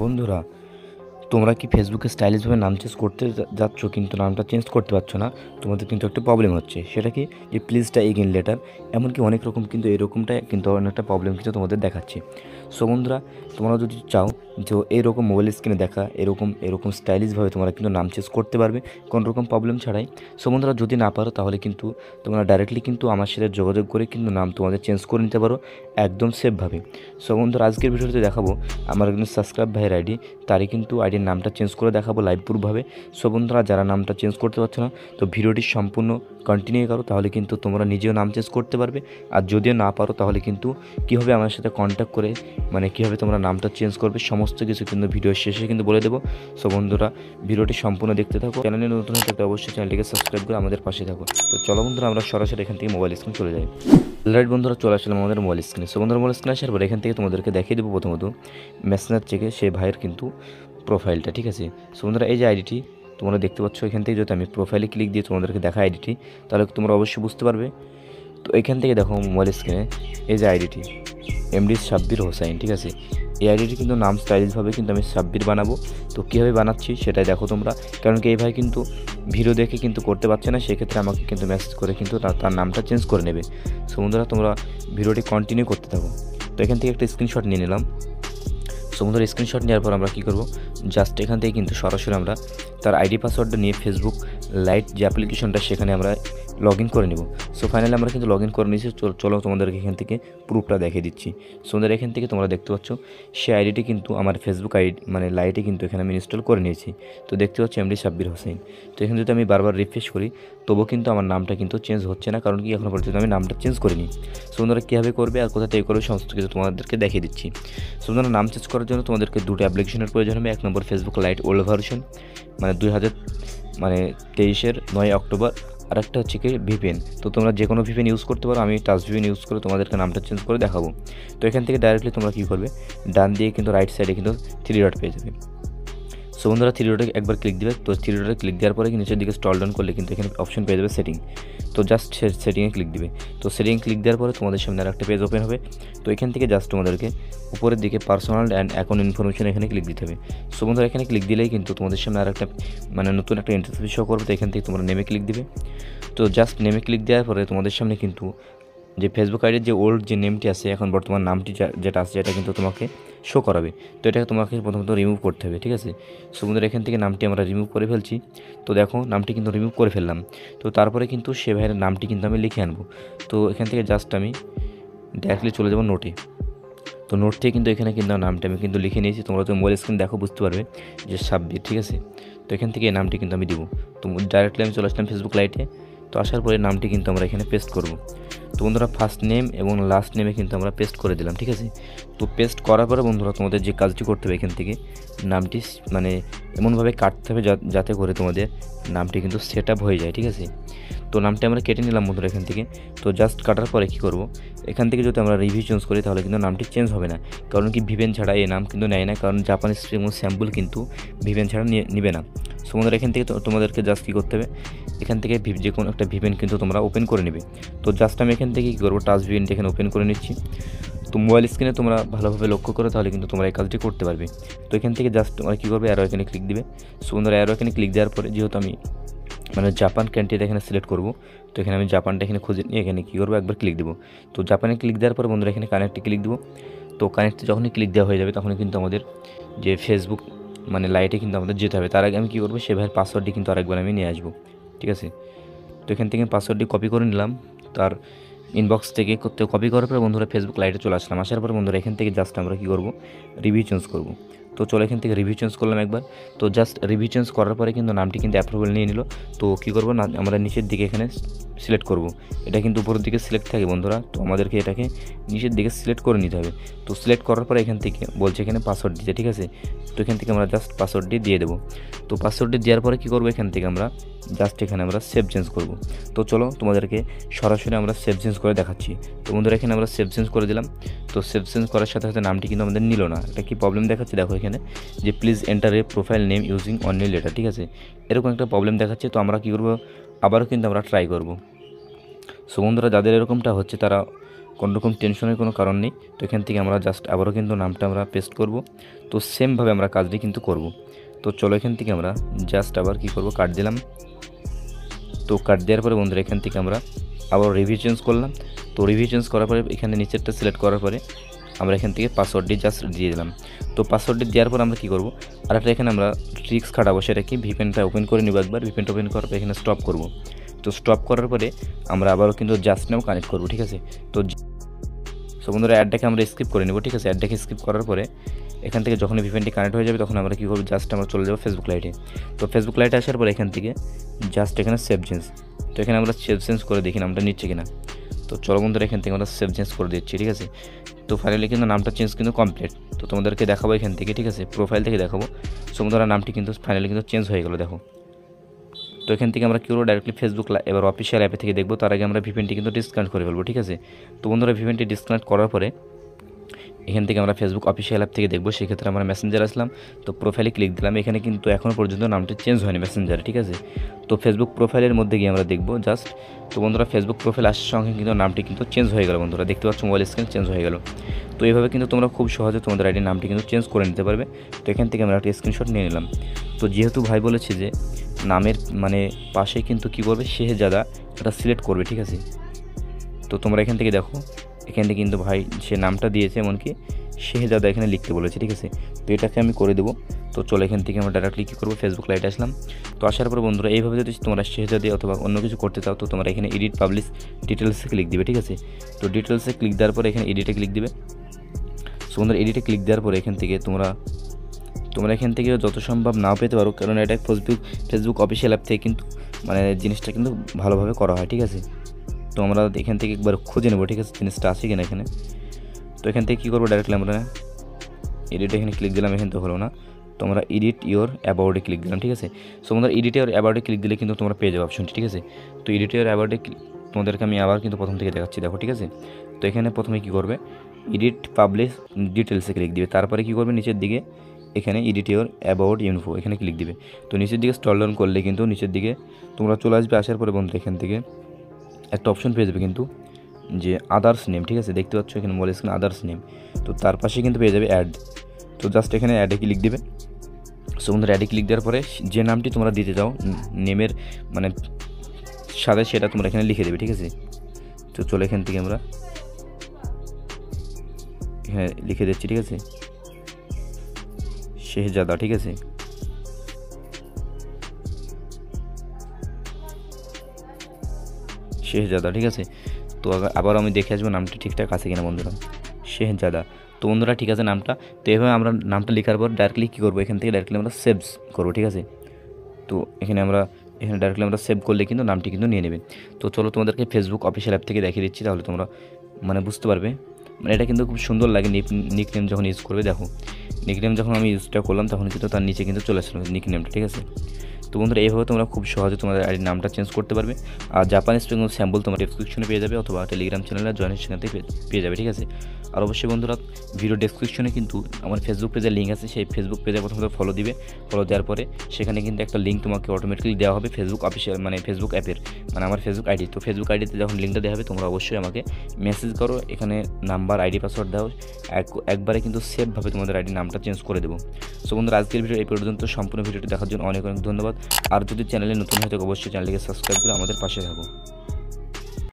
বন্ধুরা, তোমরা কি ফেসবুকে স্টাইলিশভাবে নাম চেঞ্জ করতে যাচ্ছ কিন্তু নামটা চেঞ্জ করতে পারছো না? তোমাদের কিন্তু একটা প্রবলেম হচ্ছে। সেটা কি? যে প্লিজটা এগেইন লেটার, এমনকি অনেক রকম কিন্তু এরকমটা কিন্তু অনেকটা প্রবলেম কিন্তু তোমাদের দেখাচ্ছে। সো বন্ধুরা, তোমরা যদি চাও যে এইরকম মোবাইল স্ক্রিনে দেখা এরকম এরকম স্টাইলিশভাবে তোমরা কিন্তু নাম চেঞ্জ করতে পারবে কোনো রকম প্রবলেম ছাড়াই। সো বন্ধুরা, যদি না পারো তাহলে কিন্তু তোমরা ডাইরেক্টলি কিন্তু আমার সাথে যোগাযোগ করে কিন্তু নাম তোমাদের চেঞ্জ করে নিতে পারো একদম সেফভাবে। সো বন্ধুরা, আজকের ভিডিওতে দেখাবো আমার একজন সাবস্ক্রাইব ভাইয়ের আইডি, তারই কিন্তু আইডির নামটা চেঞ্জ করে দেখাবো লাইভ প্রুফভাবে। সো বন্ধুরা, যারা নামটা চেঞ্জ করতে পারছো না তো ভিডিওটি সম্পূর্ণ কন্টিনিউ করো, তাহলে কিন্তু তোমরা নিজেও নাম চেঞ্জ করতে পারবে। আর যদিও না পারো তাহলে কিন্তু কীভাবে আমার সাথে কন্ট্যাক্ট করে কীভাবে তোমরা নামটা চেঞ্জ করবে সমস্ত কিছু কিন্তু ভিডিওর শেষে কিন্তু বলে দেবো। সো বন্ধুরা, ভিডিওটি সম্পূর্ণ দেখতে থাকো। চ্যানেলে নতুন হয়ে থাকলে অবশ্যই চ্যানেলটিকে সাবস্ক্রাইব করে আমাদের পাশে থাকো। তো চলো বন্ধুরা, আমরা সরাসরি এখান থেকে মোবাইল স্ক্রিন চলে যাই। রাইট বন্ধুরা, চলে আসলাম আমাদের মোবাইল স্ক্রিনে। সো বন্ধুরা, মোবাইল স্ক্রিনে আসার পর এখান থেকে তোমাদেরকে দেখিয়ে দেবো প্রথমত মেসেঞ্জার থেকে সেই ভাইয়ের কিন্তু প্রোফাইলটা, ঠিক আছে। সো বন্ধুরা, এই যে আইডিটি তোমরা দেখতে পাচ্ছ, এখান থেকে যদি আমি প্রোফাইলে ক্লিক দিয়ে তোমাদেরকে দেখা আইডিটি, তাহলে তোমরা অবশ্যই বুঝতে পারবে। তো এখান থেকে দেখো মোবাইল স্ক্রিনে এই যে আইডিটি এমডি সাব্বির হোসাইন, ঠিক আছে। এই আইডিটি কিন্তু নাম স্টাইলিশভাবে কিন্তু আমি সাব্বির বানাবো। তো কীভাবে বানাচ্ছি সেটাই দেখো তোমরা, কারণ কি এই ভাই কিন্তু ভিডিও দেখে কিন্তু করতে পারছে না, সেক্ষেত্রে আমাকে কিন্তু মেসেজ করে কিন্তু তার নামটা চেঞ্জ করে নেবে। সো বন্ধুরা, তোমরা ভিডিওটি কন্টিনিউ করতে থাকো। তো এখান থেকে একটা স্ক্রিনশট নিয়ে নিলাম। সো বন্ধুরা, স্ক্রিনশট নেওয়ার পর আমরা কী করবো, জাস্ট এখান থেকে কিন্তু সরাসরি আমরা তার আইডি পাসওয়ার্ডটা নিয়ে ফেসবুক লাইট যে অ্যাপ্লিকেশনটা সেখানে আমরা লগ ইন করে নেব। সো ফাইনালি আমরা কিন্তু লগ ইন করে নিয়েছি। চলো তোমাদেরকে এখান থেকে প্রুফটা দেখিয়ে দিচ্ছি। সো আমাদের এখান থেকে তোমরা দেখতে পাচ্ছ সে আইডিটি কিন্তু আমার ফেসবুক আইডি লাইটে কিন্তু এখানে আমি ইনস্টল করে নিয়েছি। তো দেখতে পাচ্ছি এমডি সাব্বির হোসেন। তো এখানে যদি আমি বারবার রিফ্রেশ করি তবুও কিন্তু আমার নামটা কিন্তু চেঞ্জ হচ্ছে না, কারণ কি এখনও পর্যন্ত আমি নামটা চেঞ্জ করিনি। সো বন্ধুরা, কীভাবে করবে আর কোথা থেকে করবে সমস্ত কিছু তোমাদেরকে দেখিয়ে দিচ্ছি। সো বন্ধুরা, নাম চেঞ্জ করার জন্য তোমাদেরকে দুটো অ্যাপ্লিকেশনের প্রয়োজন হবে। এক নম্বর ফেসবুক লাইট ওল্ড ভার্সন 2023-এর 9 অক্টোবর, আর একটা হচ্ছে কি ভিপিএন। তো তোমরা যে কোনো ভিপিএন ইউজ করতে পারো, আমি টাচ ভিপিএন ইউজ করে তোমাদেরকে নামটা চেঞ্জ করে দেখাবো। তো এখান থেকে ডাইরেক্টলি তোমরা কী করবে, ডান দিয়ে কিন্তু রাইট সাইডে কিন্তু 3 ডট পেয়ে যাবে। সো বন্ধুরা, 3 ডটে একবার ক্লিক দিবে। তো 3 ডটে ক্লিক দেওয়ার পরে নিচের দিকে স্ক্রল ডাউন করলে কিন্তু এখানে অপশন পেয়ে যাবে সেটিং। তো জাস্ট সেটিংয়ে ক্লিক দিবে। তো সেটিংয়ে ক্লিক দেওয়ার পরে তোমাদের সামনে আর একটা পেজ ওপেন হবে। তো এখান থেকে জাস্ট তোমাদেরকে উপরের দিকে পার্সোনাল অ্যান্ড অ্যাকাউন্ট ইনফরমেশন এখানে ক্লিক দিতে হবে। সো বন্ধুরা, এখানে ক্লিক দিলেই কিন্তু তোমাদের সামনে আর একটা নতুন একটা ইন্টারফেস শো করবে। তো এখান থেকে তোমরা নেমে ক্লিক দিবে। তো জাস্ট নেমে ক্লিক দেওয়ার পরে তোমাদের সামনে কিন্তু যে ফেসবুক আইডির যে ওল্ড যে নেমটি আছে, এখন বর্তমান নামটি যেটা আছে এটা কিন্তু তোমাকে শো করাবে। তো এটাকে তোমাকে প্রথমত রিমুভ করতে হবে, ঠিক আছে। সো বন্ধুরা, এখান থেকে নামটি আমরা রিমুভ করে ফেলছি। তো দেখো নামটি কিন্তু রিমুভ করে ফেললাম। তো তারপরে কিন্তু সে ভাইয়ের নামটি কিন্তু আমি লিখে আনবো। তো এখান থেকে জাস্ট আমি ডাইরেক্টলি চলে যাবো নোটে। তো নোট থেকে কিন্তু এখানে কিন্তু নামটা আমি কিন্তু লিখে নিয়েছি। তোমরা তো মোবাইল স্ক্রিন দেখো বুঝতে পারবে যে সাব্বির, ঠিক আছে। তো এখান থেকে এই নামটি কিন্তু আমি দিব। তো ডাইরেক্টলি আমি চলে আসলাম ফেসবুক লাইটে। তো আসার পরে নামটি কিন্তু আমরা এখানে পেস্ট করব। তো বন্ধুরা, ফার্স্ট নেম এবং লাস্ট নেমে কিন্তু আমরা পেস্ট করে দিলাম, ঠিক আছে। তো পেস্ট করার পরে বন্ধুরা, তোমাদের যে কাজটি করতে হবে এখান থেকে নামটি এমনভাবে কাটতে হবে যাতে করে তোমাদের নামটি কিন্তু সেট আপ হয়ে যায়, ঠিক আছে। তো নামটি আমরা কেটে নিলাম বন্ধুরা এখান থেকে। তো জাস্ট কাটার পরে কী করব, এখান থেকে যদি আমরা রিভিউ চেঞ্জ করি তাহলে কিন্তু নামটি চেঞ্জ হবে না, কারণ কি ভিভেন ছাড়া এই নাম কিন্তু নেয় না, কারণ জাপানিজ এবং স্যাম্পল কিন্তু ভিভেন ছাড়া নিবে না। সো বন্ধুরা, এখান থেকে তোমাদেরকে জাস্ট কী করতে হবে, এখান থেকে যে কোনো একটা ভিভেন কিন্তু তোমরা ওপেন করে নেবে। তো জাস্ট আমি এখান থেকে কী করবো, টাচ ভিভেনটি এখানে ওপেন করে নিচ্ছি। তো মোবাইল স্ক্রিনে তোমরা ভালোভাবে লক্ষ্য করো, তাহলে কিন্তু তোমরা এই কাজটি করতে পারবে। তো এখান থেকে জাস্ট তোমরা কী করবে, অ্যারো এখানে ক্লিক দিবে। সো বন্ধুরা, অ্যারো এখানে ক্লিক দেওয়ার পরে যেহেতু আমি জাপান কান্ট্রিটা এখানে সিলেক্ট করব, তো এখানে আমি জাপানটা এখানে খুঁজে নিয়ে এখানে কী করবো, একবার ক্লিক দেবো। তো জাপানে ক্লিক দেওয়ার পরে বন্ধুরা এখানে কানেক্টে ক্লিক দেবো। তো কানেক্টে যখনই ক্লিক দেওয়া হয়ে যাবে তখনই কিন্তু আমাদের যে ফেসবুক লাইটে কিন্তু আমাদের যেতে হবে। তার আগে আমি কী করবো, সে ভাইয়ের পাসওয়ার্ডটি কিন্তু আরেকবার আমি নিয়ে আসবো, ঠিক আছে। তো এখান থেকে পাসওয়ার্ডটি কপি করে নিলাম তার ইনবক্স থেকে। কপি করার পরে বন্ধুরা ফেসবুক লাইটে চলে আসলাম। আসার পর বন্ধুরা এখান থেকে জাস্ট আমরা কী করবো, রিভিউ চেঞ্জ করবো। তো চলো এখান থেকে রিভিউ চেঞ্জ করলাম একবার। তো জাস্ট রিভিউ চেঞ্জ করার পরে কিন্তু নামটি কিন্তু অ্যাপ্রুভাল নিয়ে নিল। তো কী করবো না, আমরা নিচের দিকে এখানে সিলেক্ট করব। এটা কিন্তু উপরের দিকে সিলেক্ট থাকে বন্ধুরা, তো আমাদেরকে এটাকে নিচের দিকে সিলেক্ট করে নিতে হবে। তো সিলেক্ট করার পরে এখান থেকে বলছে এখানে পাসওয়ার্ড দিতে, ঠিক আছে। তো এখান থেকে আমরা জাস্ট পাসওয়ার্ডটি দিয়ে দেবো। তো পাসওয়ার্ডটি দেওয়ার পরে কী করবো, এখান থেকে আমরা জাস্ট এখানে আমরা সেভ চেঞ্জ করব। তো চলো তোমাদেরকে সরাসরি আমরা সেভ চেঞ্জ করে দেখাচ্ছি। তো বন্ধুরা, এখানে আমরা সেভ চেঞ্জ করে দিলাম। তো সেভ চেঞ্জ করার সাথে সাথে নামটি কিন্তু আমাদের নিল না। এটা কি প্রবলেম দেখাচ্ছে দেখো এখানে, যে please enter a profile name using only letter, ঠিক আছে। এরকম একটা প্রবলেম দেখাচ্ছে। তো আমরা কী করবো, আবারও কিন্তু আমরা ট্রাই করব। সো বন্ধুরা, যাদের এরকমটা হচ্ছে তারা কোনো রকম টেনশনের কোনো কারণ নেই। তো এখান থেকে আমরা জাস্ট আবারও কিন্তু নামটা আমরা পেস্ট করব। তো সেমভাবে আমরা কাজটি কিন্তু করব। তো চলো এখান থেকে আমরা জাস্ট আবার কি করব, কাট দিলাম। তো কাট দেওয়ার পরে বন্ধুরা এখান থেকে আমরা আবার রিভিউ চেঞ্জ করলাম। তো রিভিউ চেঞ্জ করার পরে এখানে নিচেরটা সিলেক্ট করার পরে আমরা এখান থেকে পাসওয়ার্ডটি জাস্ট দিয়ে দিলাম। তো পাসওয়ার্ডটি দেওয়ার পর আমরা কী করবো, আরেকটা এখানে আমরা ট্রিক্স খাটাবো, সেটা কি ভিপিএনটা ওপেন করে নিব একবার। ভিপিএনটা ওপেন করার পর এখানে স্টপ করব। তো স্টপ করার পরে আমরা আবারও কিন্তু জাস্ট নাও কানেক্ট করবো, ঠিক আছে। তো বন্ধুরা অ্যাডটাকে আমরা স্কিপ করে নেব, ঠিক আছে। অ্যাডটাকে স্কিপ করার পরে এখান থেকে যখন ভিপিএনটি কানেক্ট হয়ে যাবে তখন আমরা কী করবো, জাস্ট আমরা চলে যাবো ফেসবুক লাইটে। তো ফেসবুক লাইটে আসার পর এখান থেকে জাস্ট এখানে সেভ চেঞ্জ। তো এখানে আমরা সেভ চেঞ্জ করে দেখি নামটা নিচ্ছে কিনা। তো চলো বন্ধুরা এখান থেকে আমরা সেভ চেঞ্জ করে দিচ্ছি, ঠিক আছে। তো ফাইনালি কিন্তু নামটা চেঞ্জ কিন্তু কমপ্লিট। তো তোমাদেরকে দেখাবো এখান থেকে, ঠিক আছে, প্রোফাইল থেকে দেখাবো। সো বন্ধুরা নামটি কিন্তু ফাইনালি কিন্তু চেঞ্জ হয়ে গেলো, দেখো। তো এখান থেকে আমরা কী করবো, ডাইরেক্টলি ফেসবুক এবার অফিসিয়াল অ্যাপে থেকে দেখবো। তার আগে আমরা ভিপিএনটি কিন্তু ডিসকানেক্ট করে ফেলবো, ঠিক আছে। তো বন্ধুরা ভিপিএনটি ডিসকানেক্ট করার পরে এখান থেকে আমরা ফেসবুক অফিসিয়াল অ্যাপ থেকে দেখবো। সেক্ষেত্রে আমরা মেসেঞ্জার আসলাম। তো প্রোফাইলে ক্লিক দিলাম। এখানে কিন্তু এখনও পর্যন্ত নামটি চেঞ্জ হয়নি মেসেঞ্জারে, ঠিক আছে। তো ফেসবুক প্রোফাইলের মধ্যে গিয়ে আমরা দেখবো জাস্ট। তো বন্ধুরা ফেসবুক প্রোফাইল আসার সঙ্গে কিন্তু নামটি কিন্তু চেঞ্জ হয়ে গেল। বন্ধুরা দেখতে পাচ্ছ মোবাইল স্ক্রিন চেঞ্জ হয়ে গেল। তো এইভাবে কিন্তু তোমরা খুব সহজে তোমাদের আইডির নামটি কিন্তু চেঞ্জ করে নিতে পারবে। তো এখান থেকে আমরা একটা স্ক্রিনশট নিয়ে নিলাম। তো যেহেতু ভাই বলেছে যে নামের মানে পাশে কিন্তু কী করবে, শেহজাদা এটা সিলেক্ট করবে, ঠিক আছে। তো তোমরা এখান থেকে দেখো, এখান থেকে কিন্তু ভাই সে নামটা দিয়েছে, এমনকি শেহজাদা এখানে লিখতে বলেছে, ঠিক আছে। তো এটাকে আমি করে দেবো। তো চলো এখান থেকে আমরা ডাইরেক্টলি কী করবো, ফেসবুক লাইটে আসলাম। তো আসার পর বন্ধুরা এইভাবে যদি তোমরা শেহজাদা অথবা অন্য কিছু করতে চাও, তো তোমরা এখানে এডিট পাবলিশ ডিটেলসে ক্লিক দিবে, ঠিক আছে। তো ডিটেলসে ক্লিক দেওয়ার পরে এখানে এডিটে ক্লিক দিবে। সো বন্ধুরা এডিটে ক্লিক দেওয়ার পরে এখান থেকে তোমরা এখান থেকে যত সম্ভব নাও পেতে পারো, কারণ এটা ফেসবুক অফিসিয়াল অ্যাপ থেকে কিন্তু মানে জিনিসটা কিন্তু ভালোভাবে করা হয়, ঠিক আছে। তো আমরা এখান থেকে একবার খুঁজে নেবো, ঠিক আছে, জিনিসটা আছে কিনা এখানে। তো এখান থেকে কী করবো, ডাইরেক্টলি আমরা এডিটে এখানে ক্লিক দিলাম। এখান থেকে হলো না, তো আমরা এডিট ইওর অ্যাবাউটে ক্লিক দিলাম, ঠিক আছে। সো আমাদের এডিট ইওর অ্যাবাউটে ক্লিক দিলে কিন্তু তোমরা পেয়ে যাবে অপশনটি, ঠিক আছে। তো এডিট ইওর অ্যাবাউটে তোমাদেরকে আমি আবার কিন্তু প্রথম থেকে দেখাচ্ছি, দেখো, ঠিক আছে। তো এখানে প্রথমে কী করবে, এডিট পাবলিশ ডিটেলসে ক্লিক দিবে। তারপরে কী করবে, নিচের দিকে এখানে এডিট ইওর অ্যাবাউট ইনফো এখানে ক্লিক দিবে। তো নিচের দিকে স্ক্রল ডাউন করলে কিন্তু নিচের দিকে তোমরা চলে আসবে। আসার পরে বন্ধু এখান থেকে একটা অপশন পেয়ে যাবে কিন্তু যে আদার্স নেম, ঠিক আছে। দেখতে পাচ্ছ এখানে মোবাইল স্ক্রিন আদার্স নেম। তো তার পাশে কিন্তু পেয়ে যাবে অ্যাড। তো জাস্ট এখানে অ্যাডে ক্লিক দিবে। সো বন্ধুরা অ্যাডে ক্লিক দেওয়ার পরে যে নামটি তোমরা দিতে চাও নেমের মানে সাথে, সেটা তোমরা এখানে লিখে দেবে, ঠিক আছে। তো চলো এখান থেকে আমরা এখানে লিখে দিচ্ছি, ঠিক আছে, শেহজাদা, ঠিক আছে। শেহজাদা, ঠিক আছে। তো আবার আমি দেখে আসবো নামটা ঠিকঠাক আছে কিনা বন্ধুরা, শেহজাদা। তো বন্ধুরা ঠিক আছে নামটা। তো এভাবে আমরা নামটা লেখার পর ডাইরেক্টলি কী করবো, এখান থেকে ডাইরেক্টলি আমরা সেভ করবো, ঠিক আছে। তো এখানে ডাইরেক্টলি আমরা সেভ করলে কিন্তু নামটি কিন্তু নিয়ে নেবে। তো চলো তোমাদেরকে ফেসবুক অফিসিয়াল অ্যাপ থেকে দেখিয়ে দিচ্ছি, তাহলে তোমরা মানে বুঝতে পারবে। মানে এটা কিন্তু খুব সুন্দর লাগে নিকনেম যখন ইউজ করবে। দেখো নিকনেম যখন আমি ইউজটা করলাম তখন কিন্তু তার নিচে কিন্তু চলে আসলো নিকনেমটা, ঠিক আছে। তো বন্ধুরা এইভাবে তোমরা খুব সহজে তোমাদের আইডির নামটা চেঞ্জ করতে পারবে। আর জাপানিজ পেঙ্গুইন স্যাম্পল তোমার ডেসক্রিপশনে পেয়ে যাবে, অথবা টেলিগ্রাম চ্যানেলে জয়েন সেখান থেকে পেয়ে যাবে, ঠিক আছে। আর অবশ্যই বন্ধুরা ভিডিও ডেসক্রিপশনে কিন্তু আমার ফেসবুক পেজের লিঙ্ক আছে। সেই ফেসবুক পেজে প্রথমত ফলো দিবে। ফলো দেওয়ার পরে সেখানে কিন্তু একটা লিঙ্ক তোমাকে অটোমেটিক্যালি দেওয়া হবে ফেসবুক অফিসিয়াল মানে ফেসবুক অ্যাপের, মানে আমার ফেসবুক আইডি। তো ফেসবুক আইডিতে যখন লিঙ্কটা দেওয়া হবে তোমরা অবশ্যই আমাকে মেসেজ করো, এখানে নাম্বার আইডি পাসওয়ার্ড দাও, একবারে কিন্তু সেভভাবে তোমাদের আইডির নামটা চেঞ্জ করে দেবো। সো বন্ধুরা আজকের ভিডিও এই পর্যন্ত। সম্পূর্ণ ভিডিওটি দেখার জন্য অনেক অনেক ধন্যবাদ। আর যদি চ্যানেলে নতুন হয়ে থাকে অবশ্যই চ্যানেলটিকে সাবস্ক্রাইব করে আমাদের পাশে থাকো।